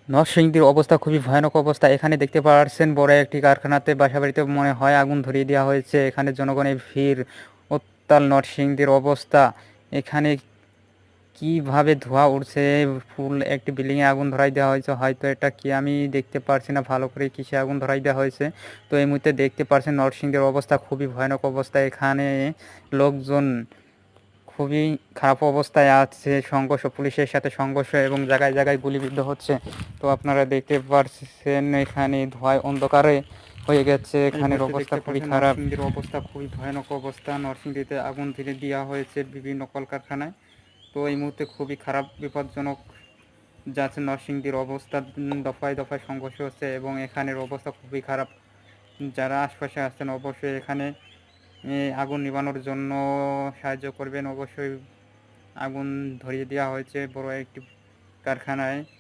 নরসিংদীর অবস্থা খুবই ভয়ানক অবস্থা। এখানে দেখতে পাচ্ছেন বড় একটি কারখানাতে বাসাবাড়িতে মনে হয় আগুন ধরিয়ে দেওয়া হয়েছে। এখানে জনগণের ভিড় উত্তাল। নরসিংদীর অবস্থা এখানে কিভাবে ধোঁয়া উঠছে, ফুল একটি বিল্ডিং এ আগুন ধরাই দেওয়া হয়েছে। হয়তো এটা কি আমি দেখতে পারছি না ভালো করে কিসে আগুন ধরাই দেওয়া হয়েছে। তো এই মুহূর্তে দেখতে পাচ্ছেন নরসিংদীর অবস্থা খুবই ভয়ানক অবস্থা। এখানে লোকজন খুবই খারাপ অবস্থায় আছে। সংঘর্ষ, পুলিশের সাথে সংঘর্ষ এবং জায়গায় জায়গায় গুলিবিদ্ধ হচ্ছে। তো আপনারা দেখতে পাচ্ছেন এখানে ধোঁয়ায় অন্ধকারে হয়ে গেছে। এখানের অবস্থা খুবই খারাপ। নরসিংদীর অবস্থা খুবই ভয়ানক অবস্থা। নরসিংদীতে আগুন ধরিয়ে দেওয়া হয়েছে বিভিন্ন কলকারখানায়। তো এই মুহূর্তে খুবই খারাপ, বিপজ্জনক যাচ্ছে নরসিংদীর অবস্থা। দফায় দফায় সংঘর্ষ হচ্ছে এবং এখানের অবস্থা খুবই খারাপ। যারা আশপাশে আছেন অবশ্যই এখানে আগুন নিভানোর জন্য সাহায্য করবেন। অবশ্যই আগুন ধরিয়ে দেওয়া হয়েছে বড় একটি কারখানায়।